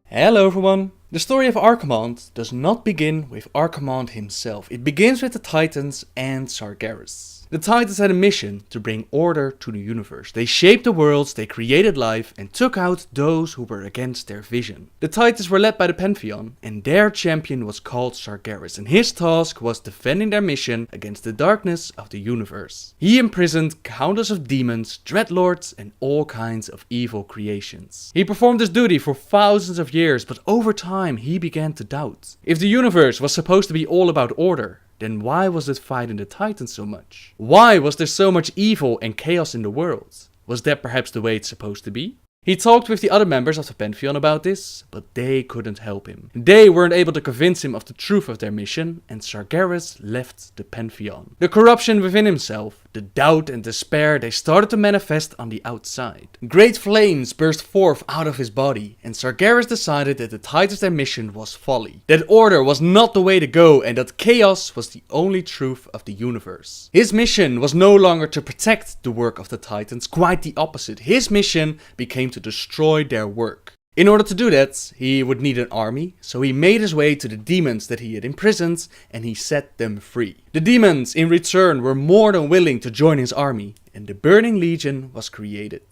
Hello everyone! The story of Archimonde does not begin with Archimonde himself. It begins with the Titans and Sargeras. The Titans had a mission to bring order to the universe. They shaped the worlds, they created life, and took out those who were against their vision. The Titans were led by the Pantheon, and their champion was called Sargeras, and his task was defending their mission against the darkness of the universe. He imprisoned countless of demons, dreadlords, and all kinds of evil creations. He performed this duty for thousands of years, but over time he began to doubt. If the universe was supposed to be all about order, then why was it fighting the Titans so much? Why was there so much evil and chaos in the world? Was that perhaps the way it's supposed to be? He talked with the other members of the Pantheon about this, but they couldn't help him. They weren't able to convince him of the truth of their mission, and Sargeras left the Pantheon. The corruption within himself, the doubt and despair, they started to manifest on the outside. Great flames burst forth out of his body, and Sargeras decided that the Titans' their mission was folly. That order was not the way to go, and that chaos was the only truth of the universe. His mission was no longer to protect the work of the Titans, quite the opposite. His mission became to destroy their work. In order to do that, he would need an army, so he made his way to the demons that he had imprisoned and he set them free. The demons, in return, were more than willing to join his army, and the Burning Legion was created.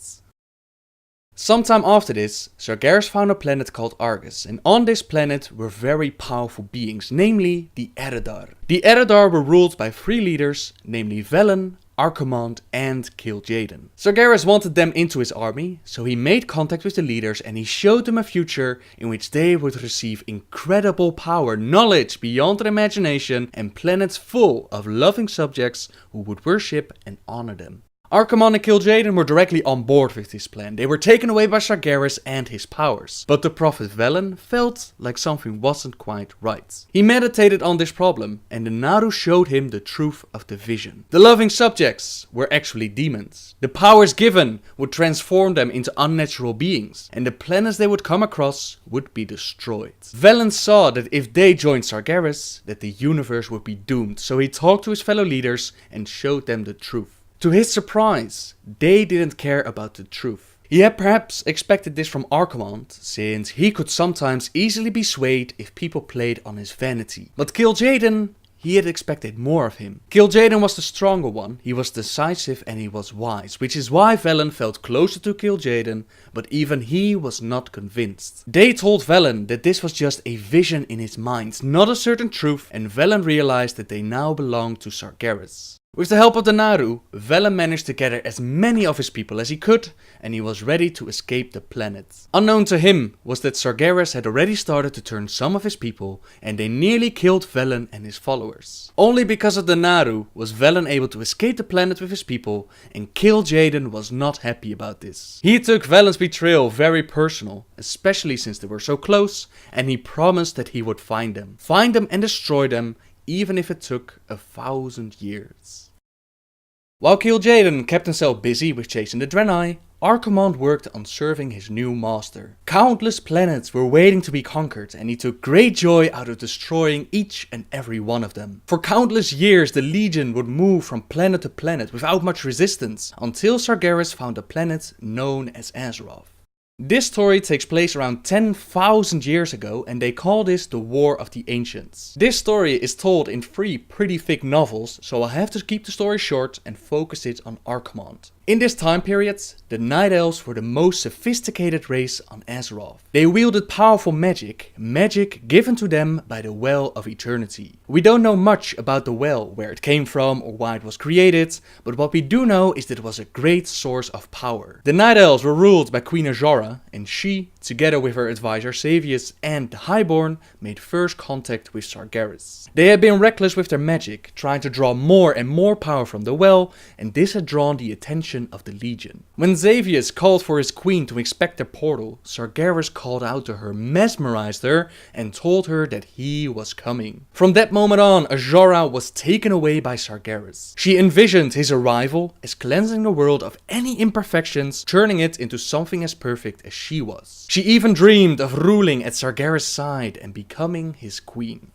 Sometime after this, Sargeras found a planet called Argus, and on this planet were very powerful beings, namely the Eredar. The Eredar were ruled by three leaders, namely Velen, Archimonde and Kil'jaeden. Sargeras wanted them into his army, so he made contact with the leaders and he showed them a future in which they would receive incredible power, knowledge beyond their imagination, and planets full of loving subjects who would worship and honor them. Archimonde and Kil'jaeden were directly on board with this plan. They were taken away by Sargeras and his powers. But the prophet Velen felt like something wasn't quite right. He meditated on this problem, and the Naru showed him the truth of the vision. The loving subjects were actually demons. The powers given would transform them into unnatural beings, and the planets they would come across would be destroyed. Velen saw that if they joined Sargeras, that the universe would be doomed, so he talked to his fellow leaders and showed them the truth. To his surprise, they didn't care about the truth. He had perhaps expected this from Archimonde, since he could sometimes easily be swayed if people played on his vanity. But Kil'jaeden, he had expected more of him. Kil'jaeden was the stronger one, he was decisive and he was wise, which is why Velen felt closer to Kil'jaeden, but even he was not convinced. They told Velen that this was just a vision in his mind, not a certain truth, and Velen realized that they now belonged to Sargeras. With the help of the Naru, Velen managed to gather as many of his people as he could, and he was ready to escape the planet. Unknown to him was that Sargeras had already started to turn some of his people, and they nearly killed Velen and his followers. Only because of the Naru was Velen able to escape the planet with his people, and Kil'jaeden was not happy about this. He took Velen's betrayal very personal, especially since they were so close, and he promised that he would find them and destroy them, even if it took 1,000 years. While Kil'jaeden kept himself busy with chasing the Draenei, Archimonde worked on serving his new master. Countless planets were waiting to be conquered, and he took great joy out of destroying each and every one of them. For countless years the Legion would move from planet to planet without much resistance, until Sargeras found a planet known as Azeroth. This story takes place around 10,000 years ago, and they call this the War of the Ancients. This story is told in 3 pretty thick novels, so I'll have to keep the story short and focus it on Archimonde. In this time period, the Night Elves were the most sophisticated race on Azeroth. They wielded powerful magic given to them by the Well of Eternity. We don't know much about the well, where it came from or why it was created, but what we do know is that it was a great source of power. The Night Elves were ruled by Queen Azora, and she, together with her advisor Xavius and the Highborn, made first contact with Sargeras. They had been reckless with their magic, trying to draw more and more power from the well, and this had drawn the attention of the Legion. When Xavius called for his queen to inspect their portal, Sargeras called out to her, mesmerized her, and told her that he was coming. From that moment on, Azora was taken away by Sargeras. She envisioned his arrival as cleansing the world of any imperfections, turning it into something as perfect as she was. She even dreamed of ruling at Sargeras' side and becoming his queen.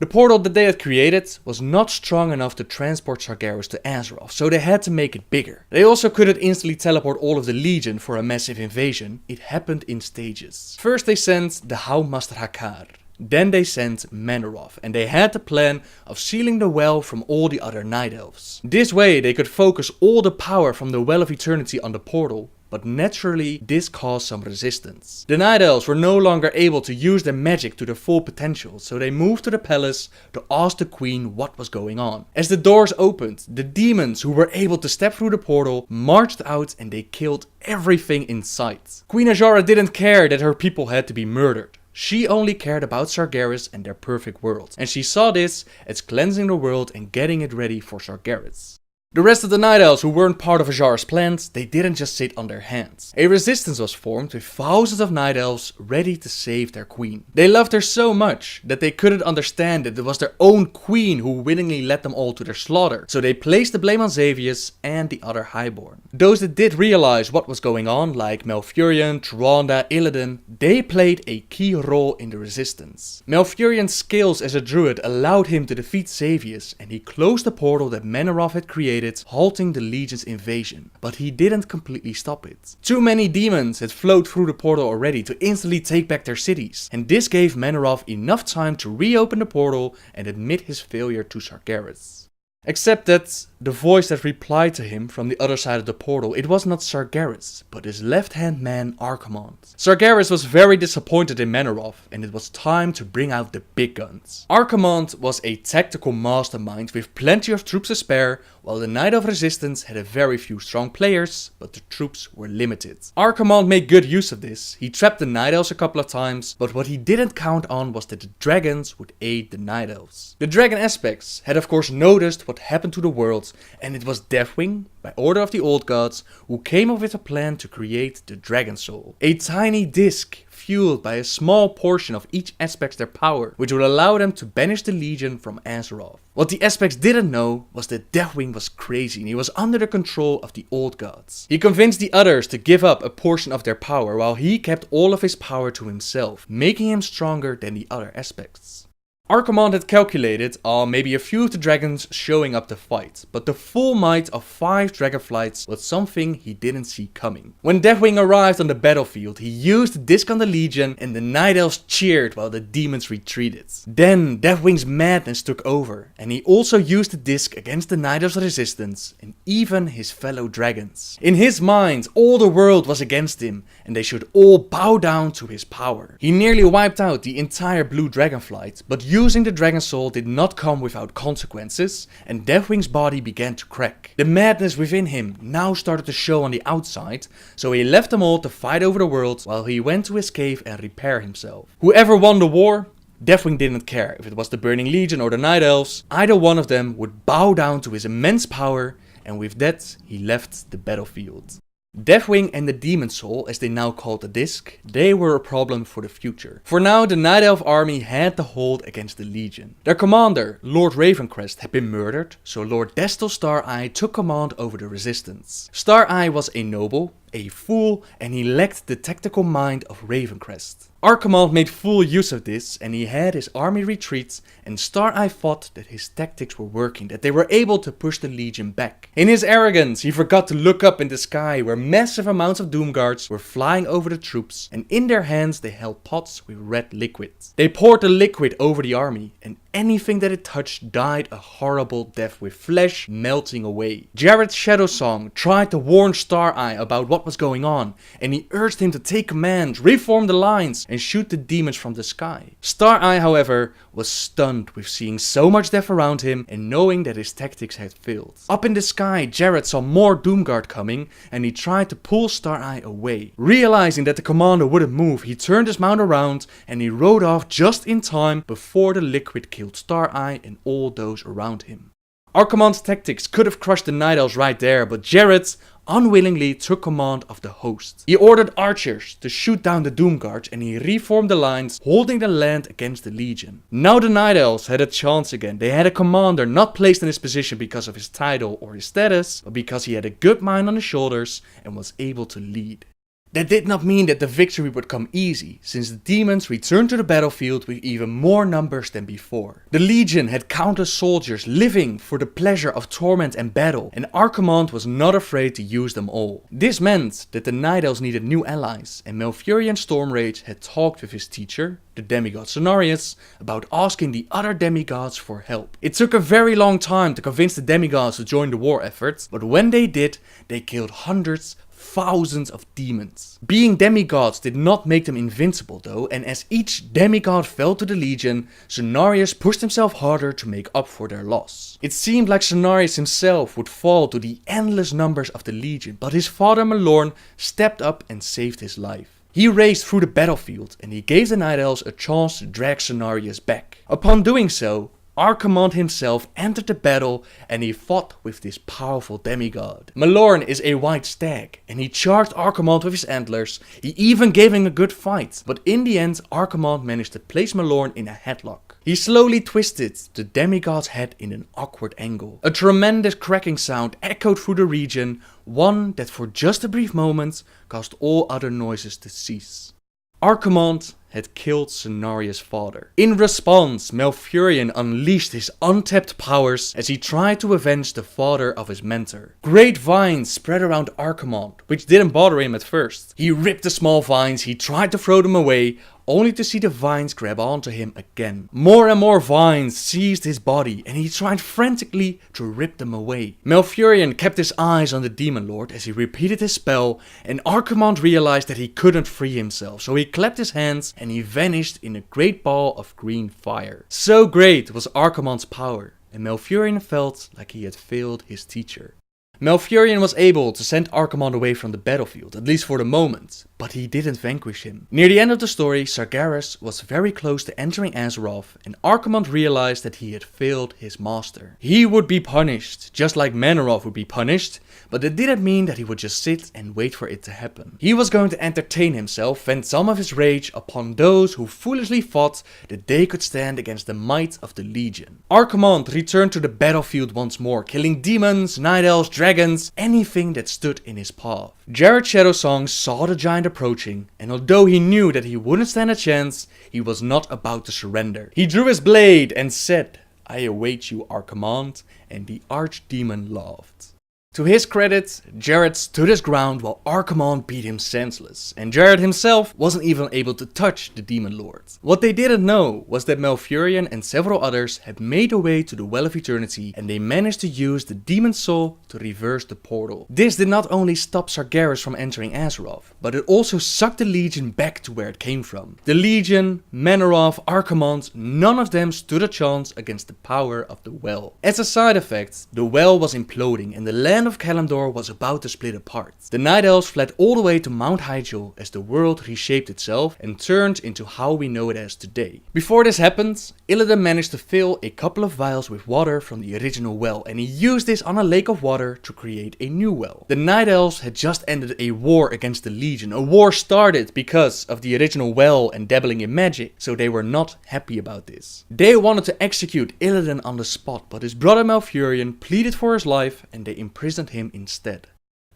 The portal that they had created was not strong enough to transport Sargeras to Azeroth, so they had to make it bigger. They also couldn't instantly teleport all of the Legion for a massive invasion. It happened in stages. First they sent the Howmaster Hakar. Then they sent Manoroth, and they had the plan of sealing the well from all the other Night Elves. This way they could focus all the power from the Well of Eternity on the portal, but naturally this caused some resistance. The Night Elves were no longer able to use their magic to their full potential, so they moved to the palace to ask the Queen what was going on. As the doors opened, the demons who were able to step through the portal marched out and they killed everything in sight. Queen Azshara didn't care that her people had to be murdered. She only cared about Sargeras and their perfect world, and she saw this as cleansing the world and getting it ready for Sargeras. The rest of the Night Elves who weren't part of Azshara's plans, they didn't just sit on their hands. A resistance was formed with thousands of Night Elves ready to save their queen. They loved her so much that they couldn't understand that it was their own queen who willingly led them all to their slaughter, so they placed the blame on Xavius and the other Highborn. Those that did realize what was going on, like Malfurion, Tyrande, Illidan, they played a key role in the resistance. Malfurion's skills as a druid allowed him to defeat Xavius, and he closed the portal that Manoroth had created, halting the Legion's invasion, but he didn't completely stop it. Too many demons had flowed through the portal already to instantly take back their cities, and this gave Manoroth enough time to reopen the portal and admit his failure to Sargeras. Except that the voice that replied to him from the other side of the portal, it was not Sargeras, but his left-hand man Archimonde. Sargeras was very disappointed in Manoroth, and it was time to bring out the big guns. Archimonde was a tactical mastermind with plenty of troops to spare, while the Night of Resistance had a very few strong players, but the troops were limited. Archimonde made good use of this. He trapped the Night Elves a couple of times, but what he didn't count on was that the dragons would aid the Night Elves. The dragon aspects had of course noticed what happened to the world, and it was Deathwing, by order of the Old Gods, who came up with a plan to create the Dragon Soul. A tiny disc fueled by a small portion of each aspect's their power, which would allow them to banish the Legion from Azeroth. What the aspects didn't know was that Deathwing was crazy and he was under the control of the Old Gods. He convinced the others to give up a portion of their power while he kept all of his power to himself, making him stronger than the other aspects. Archimonde had calculated on maybe a few of the dragons showing up to fight, but the full might of 5 dragonflights was something he didn't see coming. When Deathwing arrived on the battlefield, he used the disc on the Legion and the Night Elves cheered while the demons retreated. Then Deathwing's madness took over, and he also used the disc against the Night Elves' resistance and even his fellow dragons. In his mind, all the world was against him, and they should all bow down to his power. He nearly wiped out the entire blue dragonflight, but using the Dragon Soul did not come without consequences, and Deathwing's body began to crack. The madness within him now started to show on the outside, so he left them all to fight over the world while he went to his cave and repair himself. Whoever won the war, Deathwing didn't care if it was the Burning Legion or the Night Elves. Either one of them would bow down to his immense power, and with that he left the battlefield. Deathwing and the Demon Soul, as they now called the disc, they were a problem for the future. For now, the Night Elf army had the hold against the Legion. Their commander, Lord Ravencrest, had been murdered, so Lord Destel Star-Eye took command over the resistance. Star-Eye was a noble, a fool, and he lacked the tactical mind of Ravencrest. Archimonde made full use of this, and he had his army retreat, and Star-Eye thought that his tactics were working, that they were able to push the Legion back. In his arrogance, he forgot to look up in the sky where massive amounts of Doomguards were flying over the troops, and in their hands they held pots with red liquid. They poured the liquid over the army, and anything that it touched died a horrible death with flesh melting away. Jared's Shadowsong tried to warn Star-Eye about what was going on, and he urged him to take command, reform the lines, and shoot the demons from the sky. Star-Eye, however, was stunned with seeing so much death around him and knowing that his tactics had failed. Up in the sky, Jared saw more Doomguard coming, and he tried to pull Star-Eye away. Realizing that the commander wouldn't move, he turned his mount around and he rode off just in time before the liquid killed Star-Eye and all those around him. Archimonde's tactics could have crushed the Night Elves right there, but Jared unwillingly took command of the host. He ordered archers to shoot down the Doomguards and he reformed the lines, holding the land against the Legion. Now the Night Elves had a chance again. They had a commander not placed in his position because of his title or his status, but because he had a good mind on his shoulders and was able to lead. That did not mean that the victory would come easy, since the demons returned to the battlefield with even more numbers than before. The Legion had countless soldiers living for the pleasure of torment and battle, and Archimonde was not afraid to use them all. This meant that the Night Elves needed new allies, and Malfurion Stormrage had talked with his teacher, the demigod Cenarius, about asking the other demigods for help. It took a very long time to convince the demigods to join the war effort, but when they did, they killed hundreds, thousands of demons. Being demigods did not make them invincible though, and as each demigod fell to the Legion, Cenarius pushed himself harder to make up for their loss. It seemed like Cenarius himself would fall to the endless numbers of the Legion, but his father Malorn stepped up and saved his life. He raced through the battlefield and he gave the Night Elves a chance to drag Cenarius back. Upon doing so, Archimonde himself entered the battle and he fought with this powerful demigod. Malorn is a white stag and he charged Archimonde with his antlers. He even gave him a good fight, but in the end Archimonde managed to place Malorn in a headlock. He slowly twisted the demigod's head in an awkward angle. A tremendous cracking sound echoed through the region, one that for just a brief moment caused all other noises to cease. Archimonde had killed Cenarius' father. In response, Malfurion unleashed his untapped powers as he tried to avenge the father of his mentor. Great vines spread around Archimonde, which didn't bother him at first. He ripped the small vines, he tried to throw them away, only to see the vines grab onto him again. More and more vines seized his body and he tried frantically to rip them away. Malfurion kept his eyes on the Demon Lord as he repeated his spell, and Archimonde realized that he couldn't free himself, so he clapped his hands and he vanished in a great ball of green fire. So great was Archimonde's power, and Malfurion felt like he had failed his teacher. Malfurion was able to send Archimonde away from the battlefield, at least for the moment, but he didn't vanquish him. Near the end of the story, Sargeras was very close to entering Azeroth, and Archimonde realized that he had failed his master. He would be punished, just like Manoroth would be punished, but it didn't mean that he would just sit and wait for it to happen. He was going to entertain himself, vent some of his rage upon those who foolishly thought that they could stand against the might of the Legion. Archimonde returned to the battlefield once more, killing demons, night elves, dragons, anything that stood in his path. Jared Shadowsong saw the giant approaching, and although he knew that he wouldn't stand a chance, he was not about to surrender. He drew his blade and said, "I await you, Archimonde," and the archdemon laughed. To his credit, Jared stood his ground while Archimonde beat him senseless, and Jared himself wasn't even able to touch the Demon Lord. What they didn't know was that Malfurion and several others had made their way to the Well of Eternity, and they managed to use the Demon Soul to reverse the portal. This did not only stop Sargeras from entering Azeroth, but it also sucked the Legion back to where it came from. The Legion, Manoroth, Archimonde, none of them stood a chance against the power of the Well. As a side effect, the Well was imploding and the land of Kalimdor was about to split apart. The Night Elves fled all the way to Mount Hyjal as the world reshaped itself and turned into how we know it as today. Before this happened, Illidan managed to fill a couple of vials with water from the original well, and he used this on a lake of water to create a new well. The Night Elves had just ended a war against the Legion. A war started because of the original well and dabbling in magic, so they were not happy about this. They wanted to execute Illidan on the spot, but his brother Malfurion pleaded for his life and they imprisoned him instead.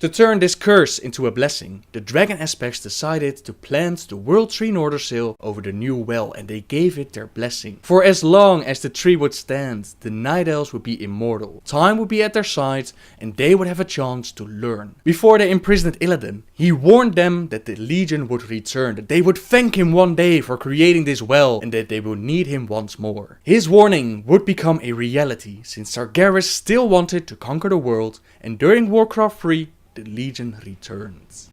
To turn this curse into a blessing, the Dragon Aspects decided to plant the World Tree Nordersail over the new well, and they gave it their blessing. For as long as the tree would stand, the Night Elves would be immortal, time would be at their side, and they would have a chance to learn. Before they imprisoned Illidan, he warned them that the Legion would return, that they would thank him one day for creating this well, and that they would need him once more. His warning would become a reality, since Sargeras still wanted to conquer the world, and during Warcraft 3, the Legion returns.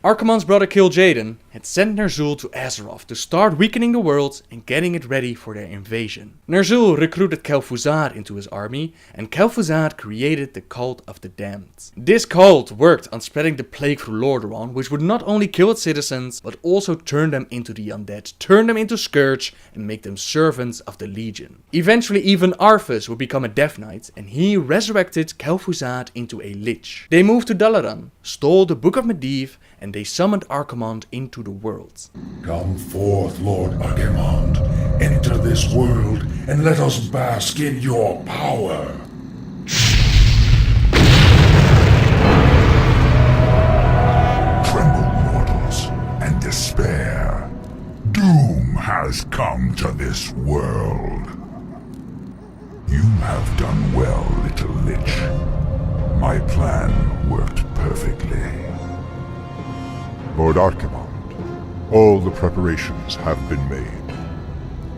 Archimonde's brother Kil'jaeden had sent Ner'zhul to Azeroth to start weakening the world and getting it ready for their invasion. Ner'zhul recruited Kel'Thuzad into his army, and Kel'Thuzad created the Cult of the Damned. This cult worked on spreading the plague through Lordaeron, which would not only kill its citizens, but also turn them into the undead, turn them into Scourge, and make them servants of the Legion. Eventually even Arthas would become a Death Knight, and he resurrected Kel'Thuzad into a Lich. They moved to Dalaran, stole the Book of Medivh, and they summoned Archimonde into the world. Come forth, Lord Archimonde. Enter this world and let us bask in your power. Tremble, come to this world. You have done well, little lich. My plan worked perfectly. Lord Archimonde, all the preparations have been made.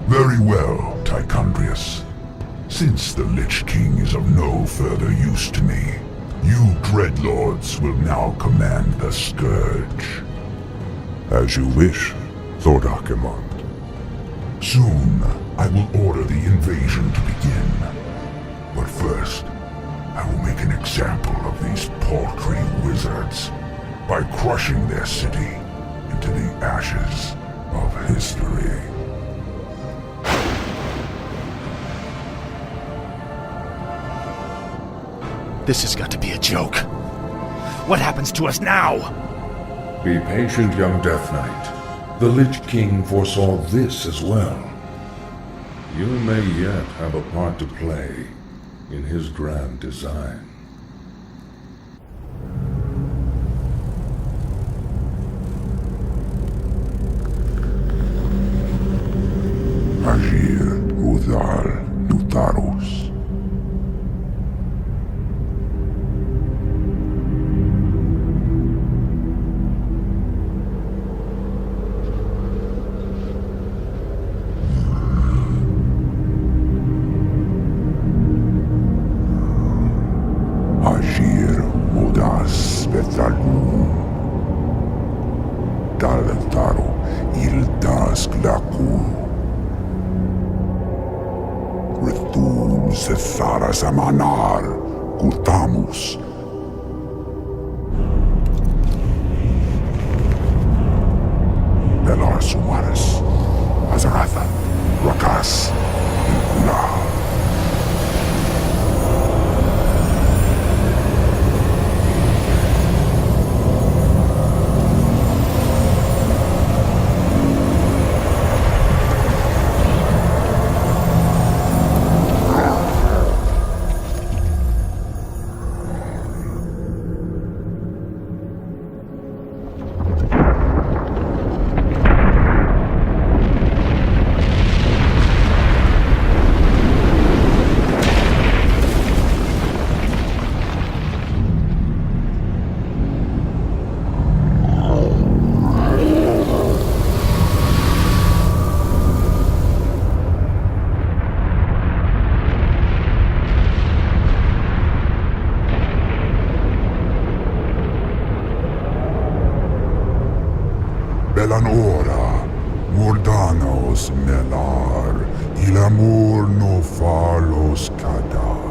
Very well, Tichondrius. Since the Lich King is of no further use to me, you Dreadlords will now command the Scourge. As you wish, Lord Archimonde. Soon, I will order the invasion to begin. But first, I will make an example of these paltry wizards by crushing their city into the ashes of history. This has got to be a joke. What happens to us now? Be patient, young Death Knight. The Lich King foresaw this as well. You may yet have a part to play in his grand design. Agir Udal Lutarus. Agir Udas Betalum. Daltaro Ildas Glaku. Retum Cethara Samanar Kutamus. Belar Sumaris Azaratha Rakas Ilkula. Belanora, Mordanos Melar, il amor no falos cadar.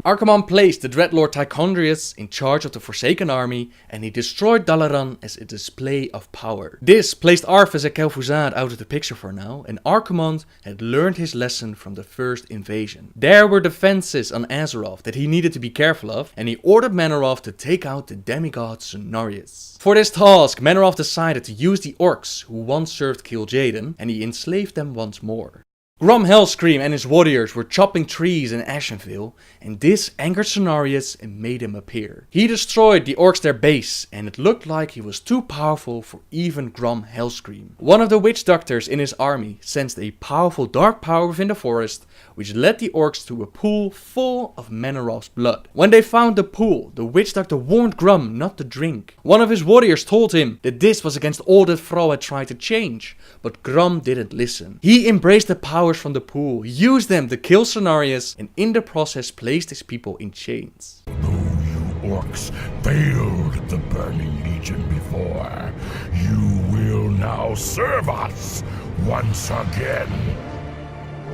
Archimonde placed the Dreadlord Tichondrius in charge of the Forsaken Army, and he destroyed Dalaran as a display of power. This placed Arthas and Kel'Thuzad out of the picture for now, and Archimonde had learned his lesson from the first invasion. There were defenses on Azeroth that he needed to be careful of, and he ordered Manoroth to take out the demigod Cenarius. For this task, Manoroth decided to use the orcs who once served Kil'jaeden, and he enslaved them once more. Grom Hellscream and his warriors were chopping trees in Ashenvale, and this angered Cenarius and made him appear. He destroyed the orcs their base, and it looked like he was too powerful for even Grom Hellscream. One of the witch doctors in his army sensed a powerful dark power within the forest, which led the orcs to a pool full of Manoroth's blood. When they found the pool, the witch doctor warned Grom not to drink. One of his warriors told him that this was against all that Thrall had tried to change, but Grom didn't listen. He embraced the powers from the pool, used them to kill Cenarius, and in the process placed his people in chains. Though you orcs failed the Burning Legion before, you will now serve us once again.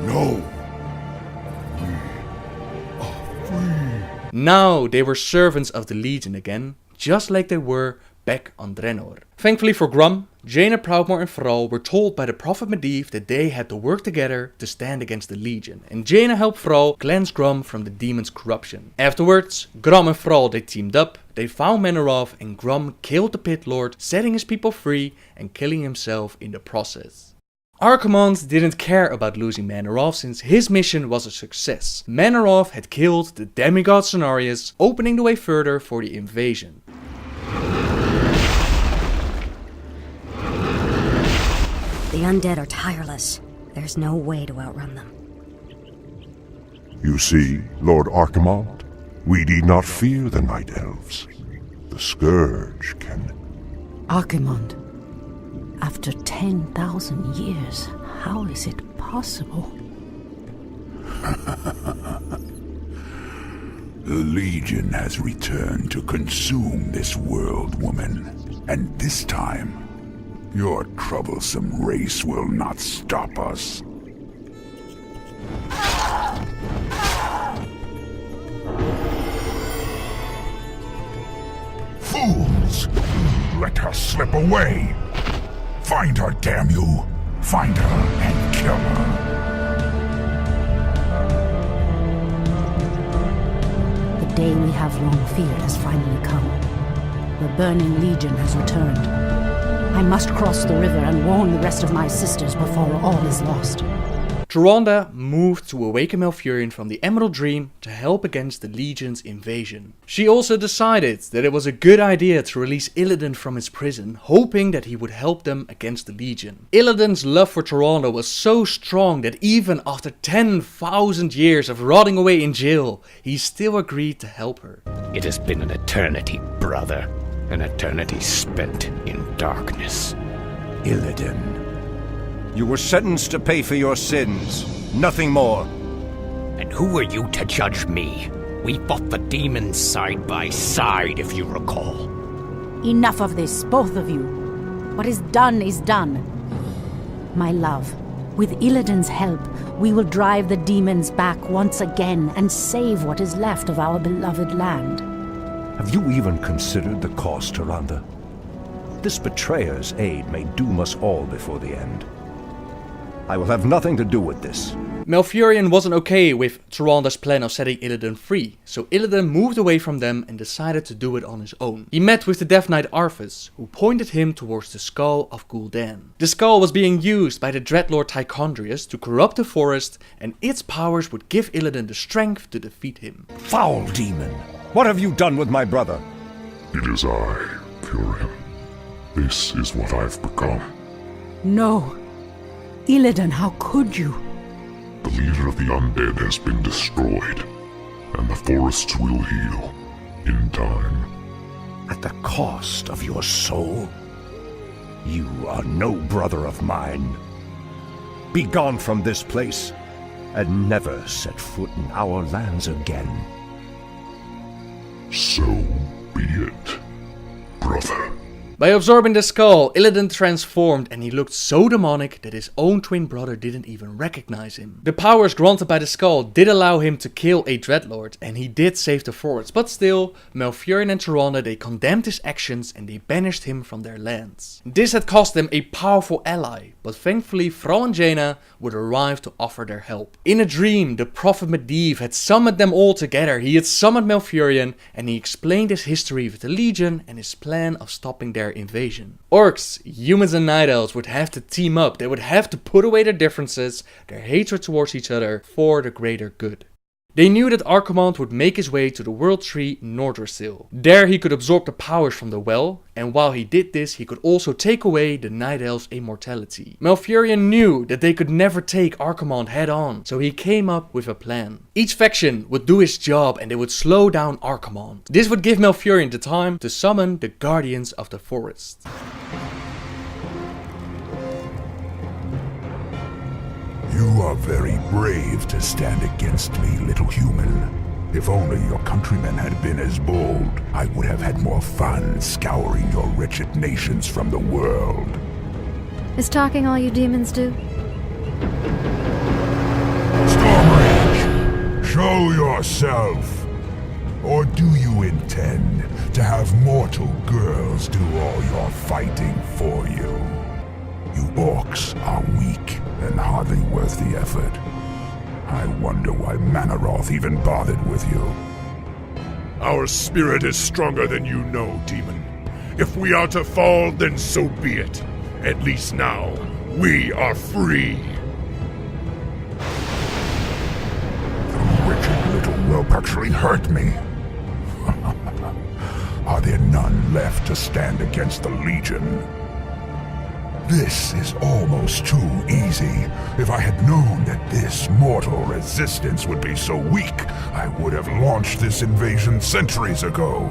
No. We are free. Now they were servants of the Legion again, just like they were back on Draenor. Thankfully for Grom, Jaina, Proudmoore and Thrall were told by the Prophet Medivh that they had to work together to stand against the Legion, and Jaina helped Thrall cleanse Grom from the demon's corruption. Afterwards, Grom and Thrall they teamed up, they found Manoroth, and Grom killed the Pit Lord, setting his people free and killing himself in the process. Archimonde didn't care about losing Manoroth since his mission was a success. Manoroth had killed the demigod Cenarius, opening the way further for the invasion. The The undead are tireless. There's no way to outrun them. You see, Lord Archimonde, we need not fear the Night Elves. The Scourge can... Archimonde, after 10,000 years, how is it possible? The Legion has returned to consume this world, woman. And this time, your troublesome race will not stop us. Fools! Let her slip away! Find her, damn you! Find her and kill her! The day we have long feared has finally come. The Burning Legion has returned. I must cross the river and warn the rest of my sisters before all is lost. Tyrande moved to awaken Malfurion from the Emerald Dream to help against the Legion's invasion. She also decided that it was a good idea to release Illidan from his prison, hoping that he would help them against the Legion. Illidan's love for Tyrande was so strong that even after 10,000 years of rotting away in jail, he still agreed to help her. It has been an eternity, brother. An eternity spent in darkness. Illidan. You were sentenced to pay for your sins. Nothing more. And who are you to judge me? We fought the demons side by side, if you recall. Enough of this, both of you. What is done is done. My love, with Illidan's help, we will drive the demons back once again and save what is left of our beloved land. Have you even considered the cost, Tyrande? This betrayer's aid may doom us all before the end. I will have nothing to do with this. Malfurion wasn't okay with Tyrande's plan of setting Illidan free, so Illidan moved away from them and decided to do it on his own. He met with the Death Knight Arthas, who pointed him towards the skull of Kil'jaeden. The skull was being used by the Dreadlord Tychondrius to corrupt the forest, and its powers would give Illidan the strength to defeat him. Foul demon! What have you done with my brother? It is I, Furion. This is what I've become. No. Illidan, how could you? The leader of the undead has been destroyed, and the forests will heal in time. At the cost of your soul? You are no brother of mine. Be gone from this place, and never set foot in our lands again. So be it, brother. By absorbing the skull, Illidan transformed and he looked so demonic that his own twin brother didn't even recognize him. The powers granted by the skull did allow him to kill a Dreadlord and he did save the forest, but still, Malfurion and Tyrande, they condemned his actions and they banished him from their lands. This had cost them a powerful ally, but thankfully Thrall and Jaina would arrive to offer their help. In a dream, the Prophet Medivh had summoned them all together. He had summoned Malfurion and he explained his history with the Legion and his plan of stopping their invasion. Orcs, humans and Night Elves would have to team up. They would have to put away their differences, their hatred towards each other, for the greater good. They knew that Archimonde would make his way to the World Tree Nordrassil. There he could absorb the powers from the well, and while he did this he could also take away the Night Elves' immortality. Malfurion knew that they could never take Archimonde head on, so he came up with a plan. Each faction would do his job and they would slow down Archimonde. This would give Malfurion the time to summon the Guardians of the Forest. You are very brave to stand against me, little human. If only your countrymen had been as bold, I would have had more fun scouring your wretched nations from the world. Is talking all you demons do? Stormrage, show yourself! Or do you intend to have mortal girls do all your fighting for you? You orcs are weak and hardly worth the effort. I wonder why Manaroth even bothered with you. Our spirit is stronger than you know, demon. If we are to fall, then so be it. At least now, we are free. The wretched little whelp actually hurt me. Are there none left to stand against the Legion? This is almost too easy. If I had known that this mortal resistance would be so weak, I would have launched this invasion centuries ago.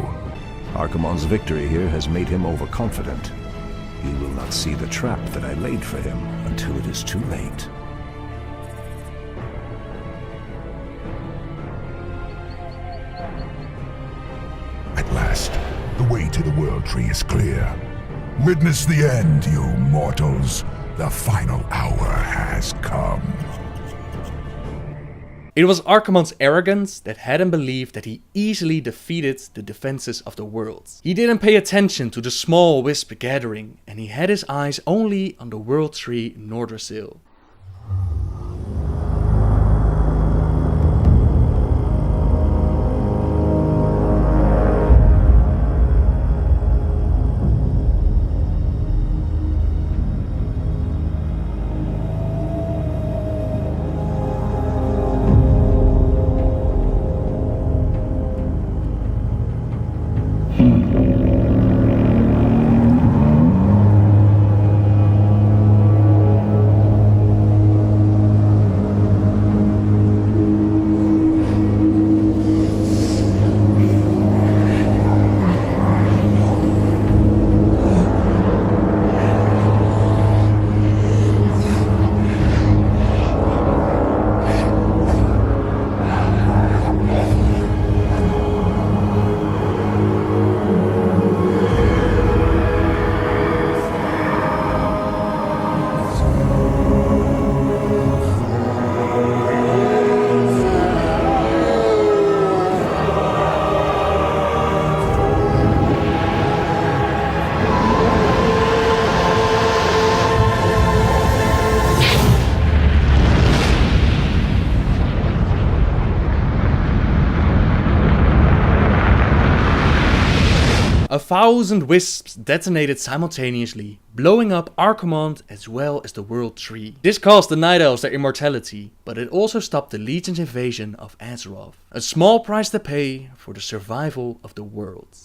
Archimonde's victory here has made him overconfident. He will not see the trap that I laid for him until it is too late. At last, the way to the World Tree is clear. Witness the end, you mortals. The final hour has come. It was Archimonde's arrogance that had him believe that he easily defeated the defenses of the world. He didn't pay attention to the small wisp gathering, and he had his eyes only on the World Tree Nordrasil. A thousand wisps detonated simultaneously, blowing up Archimonde as well as the World Tree. This cost the Night Elves their immortality, but it also stopped the Legion's invasion of Azeroth. A small price to pay for the survival of the world.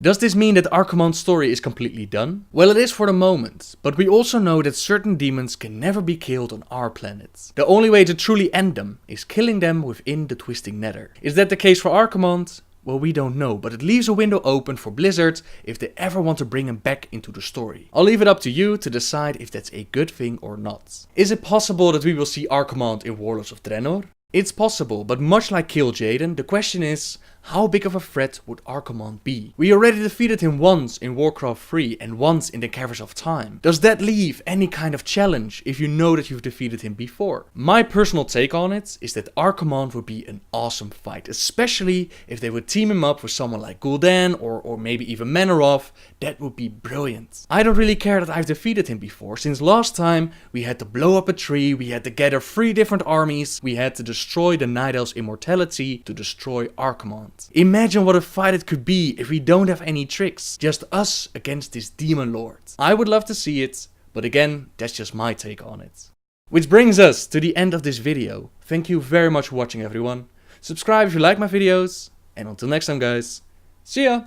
Does this mean that Archimonde's story is completely done? Well, it is for the moment, but we also know that certain demons can never be killed on our planet. The only way to truly end them is killing them within the Twisting Nether. Is that the case for Archimonde? Well, we don't know, but it leaves a window open for Blizzard if they ever want to bring him back into the story. I'll leave it up to you to decide if that's a good thing or not. Is it possible that we will see Archimonde in Warlords of Draenor? It's possible, but much like Kil'jaeden, the question is, how big of a threat would Archimonde be? We already defeated him once in Warcraft 3 and once in the Caverns of Time. Does that leave any kind of challenge if you know that you've defeated him before? My personal take on it is that Archimonde would be an awesome fight, especially if they would team him up with someone like Gul'dan or maybe even Manoroth. That would be brilliant. I don't really care that I've defeated him before, since last time we had to blow up a tree, we had to gather 3 different armies, we had to destroy the Night Elves' immortality to destroy Archimonde. Imagine what a fight it could be if we don't have any tricks, just us against this demon lord. I would love to see it, but again, that's just my take on it. Which brings us to the end of this video. Thank you very much for watching, everyone. Subscribe if you like my videos, and until next time guys, see ya!